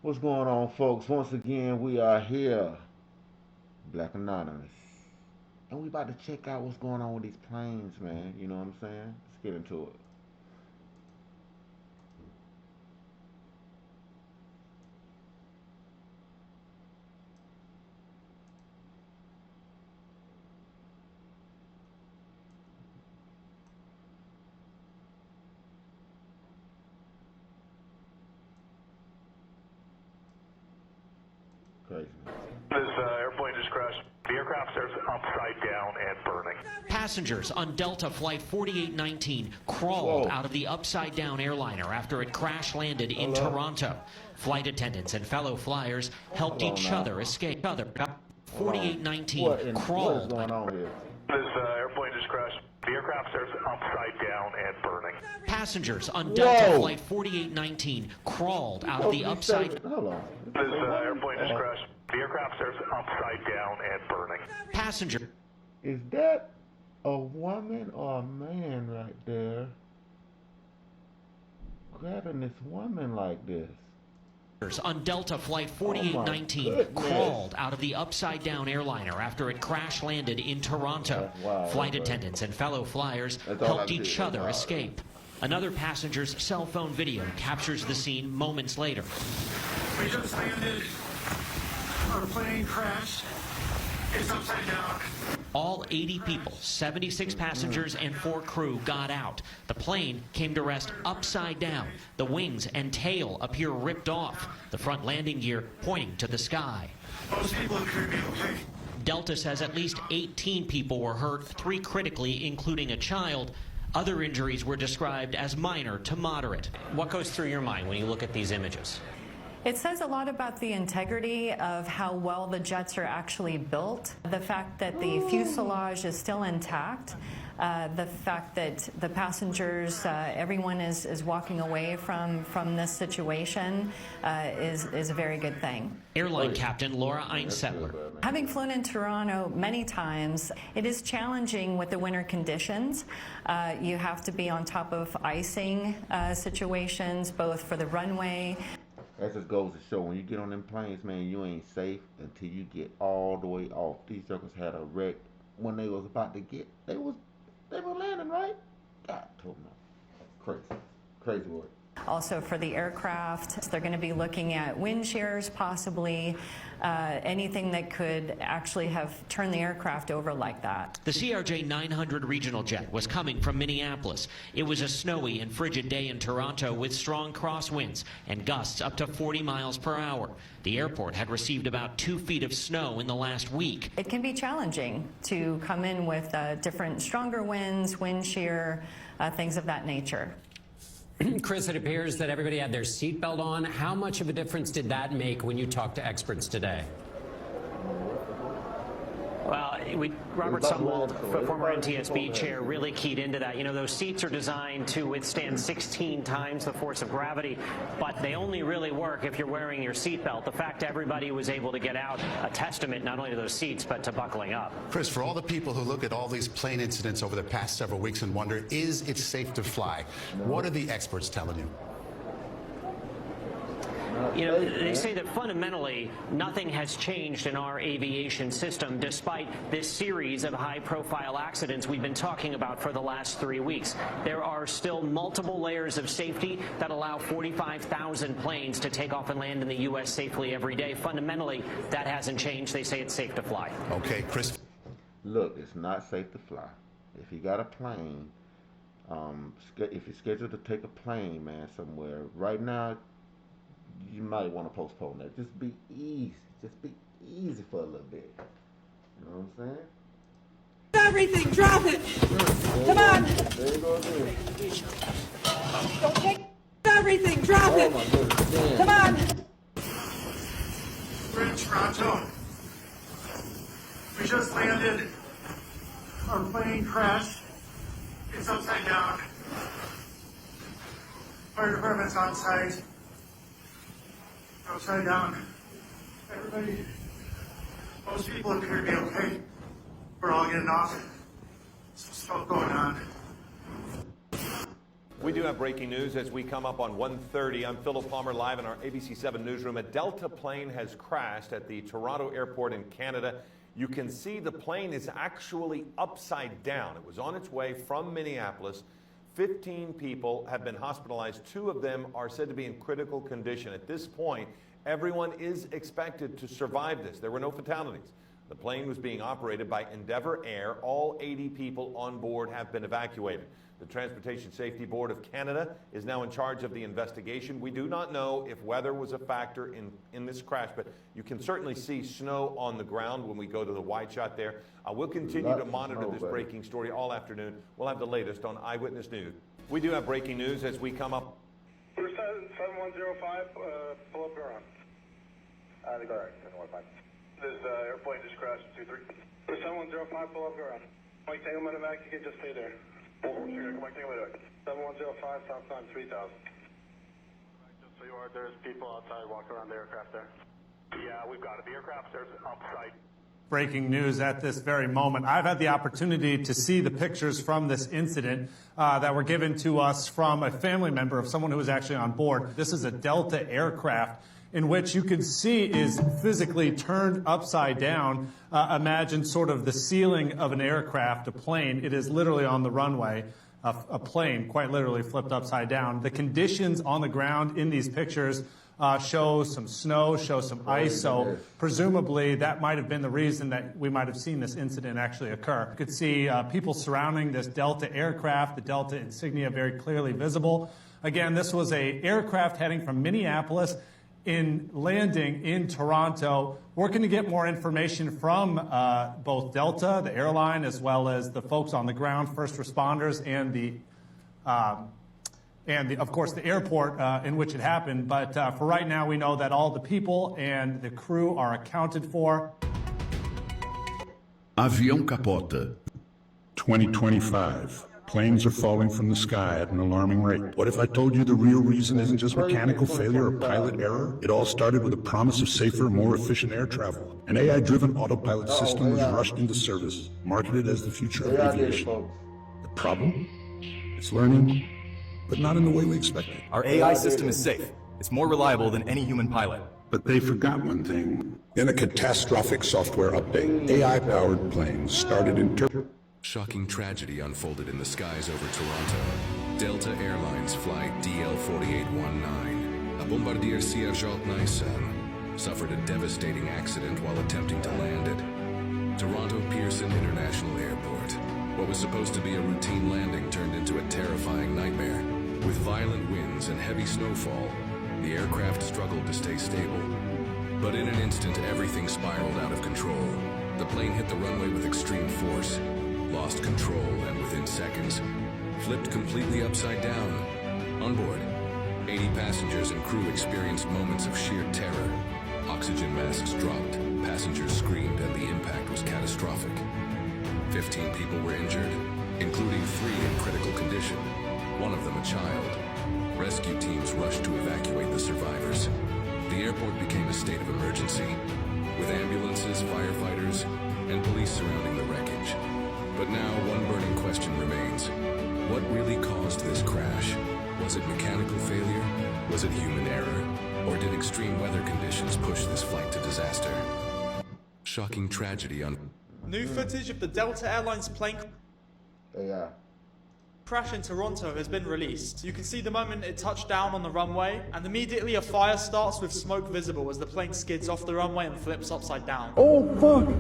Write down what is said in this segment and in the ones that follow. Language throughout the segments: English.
What's going on, folks? Once again, we are here, Black Anonymous. And we about to check out what's going on with these planes, man. You know what I'm saying? Let's get into it. Crazy. This airplane just crashed. The aircraft is upside down and burning. Passengers on Delta Flight 4819 crawled out of the upside-down airliner after it crash-landed in Toronto. Flight attendants and fellow flyers helped each other escape. 4819 crawled. What is going on here? This airplane just crashed. The aircraft is upside down and burning. Passengers on Delta Flight 4819 crawled out of the upside. Hold on. This airplane just crashed. The aircraft is upside down and burning. Passenger. Is that a woman or a man right there grabbing this woman like this? On Delta Flight 4819 crawled out of the upside-down airliner after it crash-landed in Toronto. Flight attendants and fellow flyers helped each other escape. Another passenger's cell phone video captures the scene moments later. We just landed. Our plane crashed. It's upside down. All 80 people, 76 passengers and 4 crew got out. The plane came to rest upside down. The wings and tail appear ripped off. The front landing gear pointing to the sky. Most people appear to be okay. Delta says at least 18 people were hurt, 3 critically, including a child. Other injuries were described as minor to moderate. What goes through your mind when you look at these images? It says a lot about the integrity of how well the jets are actually built, the fact that the fuselage is still intact, the fact that the passengers, everyone is walking away from this situation is a very good thing. Airline Captain Laura Einsettler. Having flown in Toronto many times, it is challenging with the winter conditions. You have to be on top of icing situations, both for the runway. That just goes to show when you get on them planes, man, you ain't safe until you get all the way off. These jokers had a wreck when they was about to get. They were landing, right? God told me. Crazy word. Also for the aircraft, they're going to be looking at wind shears, possibly anything that could actually have turned the aircraft over like that. The CRJ 900 regional jet was coming from Minneapolis. It was a snowy and frigid day in Toronto with strong crosswinds and gusts up to 40 miles per hour. The airport had received about 2 feet of snow in the last week. It can be challenging to come in with different stronger winds, wind shear, things of that nature. Chris, it appears that everybody had their seatbelt on. How much of a difference did that make when you talked to experts today? Well, Robert Sumwalt, former NTSB chair, really keyed into that. You know, those seats are designed to withstand 16 times the force of gravity, but they only really work if you're wearing your seatbelt. The fact everybody was able to get out, a testament not only to those seats, but to buckling up. Chris, for all the people who look at all these plane incidents over the past several weeks and wonder, is it safe to fly? What are the experts telling you? You know, they say that fundamentally nothing has changed in our aviation system despite this series of high-profile accidents we've been talking about for the last 3 weeks. There are still multiple layers of safety that allow 45,000 planes to take off and land in the U.S. safely every day. Fundamentally, that hasn't changed. They say it's safe to fly. Okay, Chris. Look, it's not safe to fly. If you got a plane, if you're scheduled to take a plane, man, somewhere, right now, you might want to postpone that. Just be easy. Just be easy for a little bit. You know what I'm saying? Everything, drop it. Come on. There you go again. Don't take everything, drop Oh it. my goodness. Come on. We're in Toronto. We just landed. Our plane crashed. It's upside down. Fire department's on site. Upside down. Everybody, most people appear to be okay. We're all getting off. Some smoke going on. We do have breaking news as we come up on 1:30. I'm Philip Palmer live in our ABC7 newsroom. A Delta plane has crashed at the Toronto airport in Canada. You can see the plane is actually upside down. It was on its way from Minneapolis. 15 people have been hospitalized. 2 of them are said to be in critical condition. At this point, everyone is expected to survive this. There were no fatalities. The plane was being operated by Endeavour Air. All 80 people on board have been evacuated. The Transportation Safety Board of Canada is now in charge of the investigation. We do not know if weather was a factor in this crash, but you can certainly see snow on the ground when we go to the wide shot there. We'll continue to monitor this breaking story all afternoon. We'll have the latest on Eyewitness News. We do have breaking news as we come up. 7105, pull up around. Correct, 7105. This airplane just crashed, 23. 7105, pull up around. Mike, take a minute back, you can just stay there. Mike, take a minute back. 7105, south time 3000. Just so you are, there's people outside walking around the aircraft there. Yeah, we've got it. The aircraft there's upside. Breaking news at this very moment. I've had the opportunity to see the pictures from this incident that were given to us from a family member of someone who was actually on board. This is a Delta aircraft in which you can see is physically turned upside down. Imagine sort of the ceiling of an aircraft, a plane. It is literally on the runway, a plane quite literally flipped upside down. The conditions on the ground in these pictures show some snow, show some ice, so presumably that might have been the reason that we might have seen this incident actually occur. You could see people surrounding this Delta aircraft, the Delta insignia very clearly visible. Again, this was an aircraft heading from Minneapolis in landing in Toronto. Working to get more information from both Delta, the airline, as well as the folks on the ground, first responders, and of course, the airport in which it happened. But for right now, we know that all the people and the crew are accounted for. Avião capota. 2025. Planes are falling from the sky at an alarming rate. What if I told you the real reason isn't just mechanical failure or pilot error? It all started with a promise of safer, more efficient air travel. An AI-driven autopilot system was rushed into service, marketed as the future of aviation. The problem? It's learning, but not in the way we expected. Our AI system is safe. It's more reliable than any human pilot. But they forgot one thing. In a catastrophic software update, AI-powered planes started Shocking tragedy unfolded in the skies over Toronto. Delta Airlines flight DL4819, a Bombardier CRJ-900, suffered a devastating accident while attempting to land at Toronto Pearson International Airport. What was supposed to be a routine landing turned into a terrifying nightmare. With violent winds and heavy snowfall, the aircraft struggled to stay stable. But in an instant, everything spiraled out of control. The plane hit the runway with extreme force, lost control, and within seconds, flipped completely upside down. On board, 80 passengers and crew experienced moments of sheer terror. Oxygen masks dropped, passengers screamed, and the impact was catastrophic. 15 people were injured, including 3 in critical condition, one of them a child. Rescue teams rushed to evacuate the survivors. The airport became a state of emergency, with ambulances, firefighters, and police surrounding the wreckage. But now one burning question remains. What really caused this crash? Was it mechanical failure? Was it human error? Or did extreme weather conditions push this flight to disaster? Shocking tragedy on... New footage of the Delta Airlines plane crash in Toronto has been released. You can see the moment it touched down on the runway, and immediately a fire starts with smoke visible as the plane skids off the runway and flips upside down. Oh, fuck!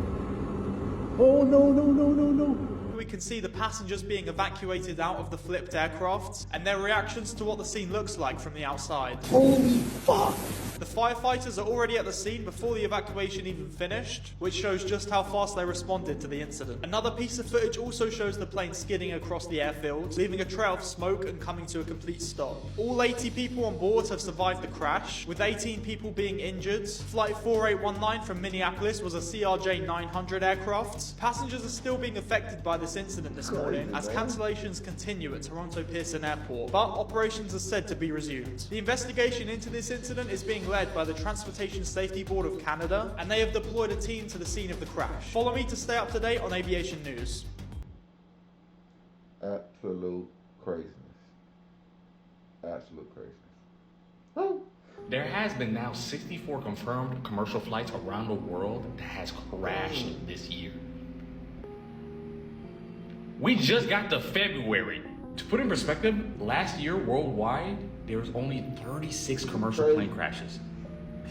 Oh, no, no, no, no, no. We can see the passengers being evacuated out of the flipped aircraft, and their reactions to what the scene looks like from the outside. Holy fuck! The firefighters are already at the scene before the evacuation even finished, which shows just how fast they responded to the incident. Another piece of footage also shows the plane skidding across the airfield, leaving a trail of smoke and coming to a complete stop. All 80 people on board have survived the crash, with 18 people being injured. Flight 4819 from Minneapolis was a CRJ-900 aircraft. Passengers are still being affected by this incident this morning, as cancellations continue at Toronto Pearson Airport, but operations are said to be resumed. The investigation into this incident is being led by the Transportation Safety Board of Canada, and they have deployed a team to the scene of the crash. Follow me to stay up to date on aviation news. Absolute craziness. Absolute craziness. There has been now 64 confirmed commercial flights around the world that has crashed this year. We just got to February. To put in perspective, last year worldwide, there was only 36 commercial plane crashes.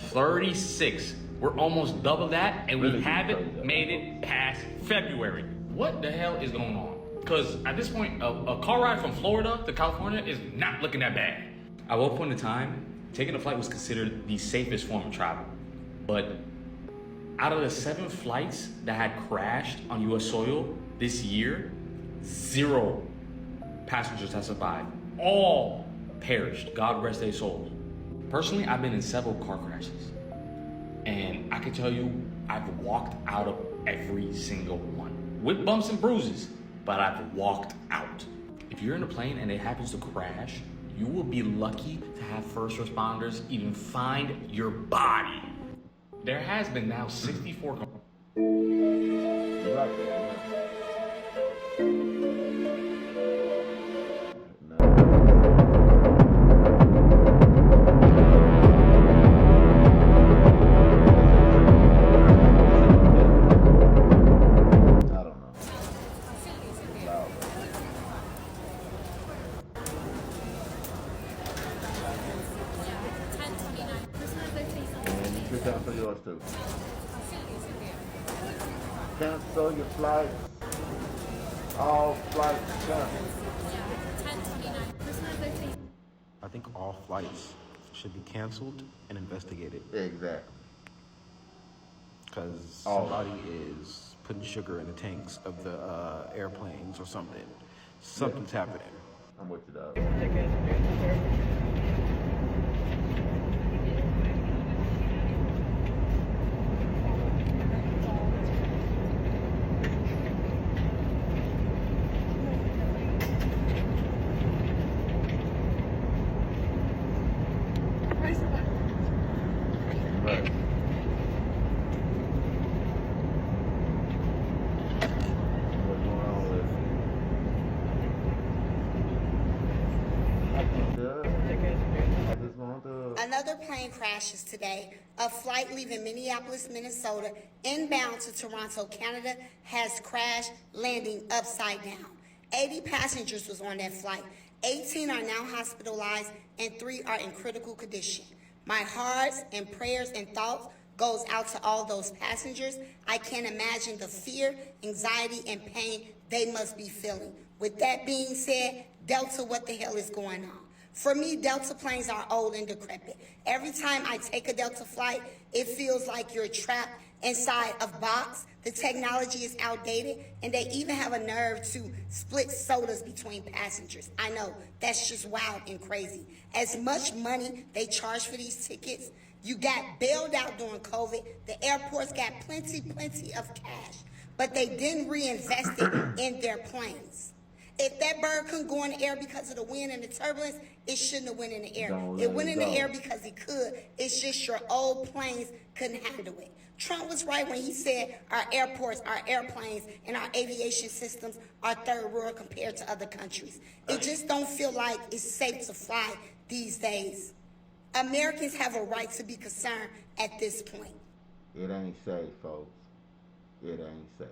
36. We're almost double that, and we haven't made it past February. What the hell is going on? Because at this point, a car ride from Florida to California is not looking that bad. At one point in time, taking a flight was considered the safest form of travel. But out of the 7 flights that had crashed on US soil this year, 0 passengers have survived. All perished. God rest their souls. Personally, I've been in several car crashes. And I can tell you, I've walked out of every single one. With bumps and bruises, but I've walked out. If you're in a plane and it happens to crash, you will be lucky to have first responders even find your body. There has been now 64... Cancel yours too. Cancel your flights. All flights canceled. I think all flights should be canceled and investigated. Exactly. Because somebody is putting sugar in the tanks of the airplanes or something. Something's happening. I'm with you, dog. Right. What's going on with I just want to... Another plane crashes today. A flight leaving Minneapolis, Minnesota, inbound to Toronto, Canada, has crashed, landing upside down. 80 passengers was on that flight. 18 are now hospitalized, and 3 are in critical condition. My hearts and prayers and thoughts goes out to all those passengers. I can't imagine the fear, anxiety, and pain they must be feeling. With that being said, Delta, what the hell is going on? For me, Delta planes are old and decrepit. Every time I take a Delta flight, it feels like you're trapped inside a box. The technology is outdated, and they even have a nerve to split sodas between passengers. I know, that's just wild and crazy. As much money they charge for these tickets, you got bailed out during COVID. The airports got plenty of cash, but they didn't reinvest it in their planes. If that bird couldn't go in the air because of the wind and the turbulence, it shouldn't have went in the air. It went in the air because it could. It's just your old planes couldn't handle it. Trump was right when he said our airports, our airplanes, and our aviation systems are third world compared to other countries. It just don't feel like it's safe to fly these days. Americans have a right to be concerned at this point. It ain't safe, folks. It ain't safe.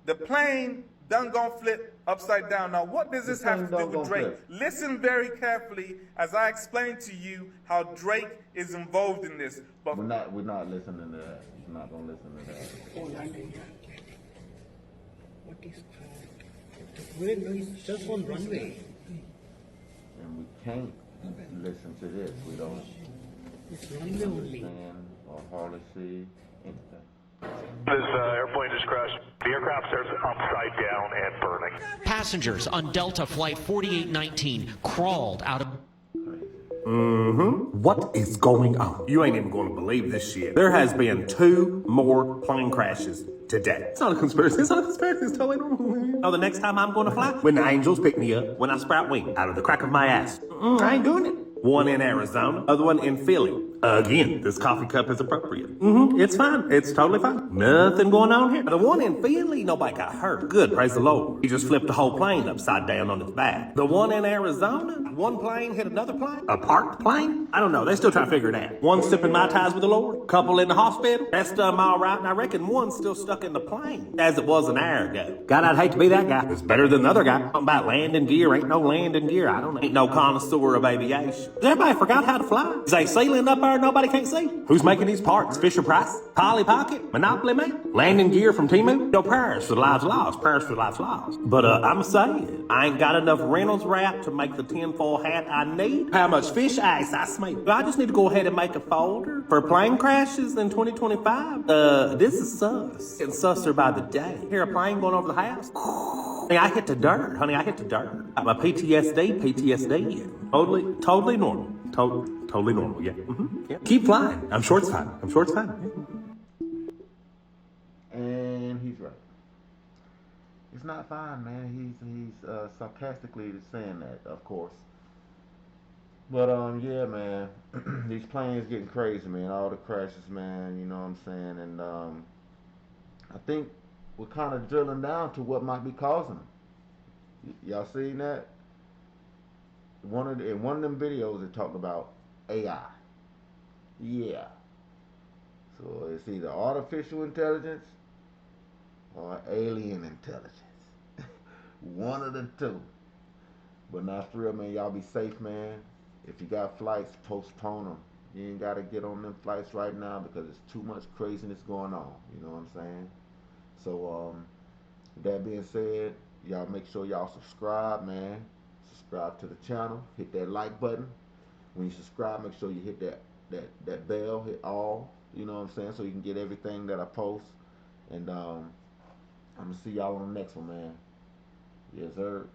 The plane done gonna flip upside down. Now, what does this have to do with Drake? Listen very carefully as I explain to you how Drake is involved in this. But we're not listening to that. We're not gonna listen to that. Oh, landing. What is where no, it's just one runway. And we can't listen to this. We don't understand or hardly see anything. This airplane just crashed. The aircraft is upside down and burning. Passengers on Delta Flight 4819 crawled out of... What is going on? You ain't even going to believe this shit. There has been 2 more plane crashes today. It's not a conspiracy. It's not a conspiracy. It's totally normal. Oh, the next time I'm going to fly? When the angels pick me up, when I sprout wings out of the crack of my ass. I ain't doing it. One in Arizona, other one in Philly. Again, this coffee cup is appropriate. It's fine. It's totally fine. Nothing going on here. The one in Philly, nobody got hurt. Good, praise the Lord. He just flipped the whole plane upside down on its back. The one in Arizona, one plane hit another plane? A parked plane? I don't know. They're still trying to figure it out. One sipping Mai Tais with the Lord. Couple in the hospital. That's done all right, and I reckon one's still stuck in the plane, as it was an hour ago. God, I'd hate to be that guy. It's better than the other guy. Talking about landing gear. Ain't no landing gear. I don't know. Ain't no connoisseur of aviation. Everybody forgot how to fly. Is they ceiling up there nobody can't see? Who's making these parts? Fisher Price? Polly Pocket? Monopoly Man? Landing gear from Timu? No prayers for the lives lost. Prayers for the lives lost. But I'm saying, I ain't got enough Reynolds wrap to make the tinfoil hat I need. How much fish ice I smell. I just need to go ahead and make a folder for plane crashes in 2025. This is sus. Getting susser by the day. Hear a plane going over the house? Honey, I hit the dirt. Honey, I hit the dirt. Got my PTSD. Totally normal. Totally normal, yeah. Yeah. Keep flying. I'm sure it's fine. And he's right. It's not fine, man. He's sarcastically saying that, of course. But yeah, man. These planes getting crazy, man. All the crashes, man. You know what I'm saying? And I think we're kind of drilling down to what might be causing them. Y'all seen that? In one of them videos, it talked about AI. Yeah. So it's either artificial intelligence or alien intelligence. One of the two. But not for real, man. Y'all be safe, man. If you got flights, postpone them. You ain't got to get on them flights right now because it's too much craziness going on. You know what I'm saying? So, with that being said, y'all make sure y'all subscribe, man. Subscribe to the channel. Hit that like button. When you subscribe, make sure you hit that bell. Hit all. You know what I'm saying? So you can get everything that I post. And I'm going to see y'all on the next one, man. Yes, sir.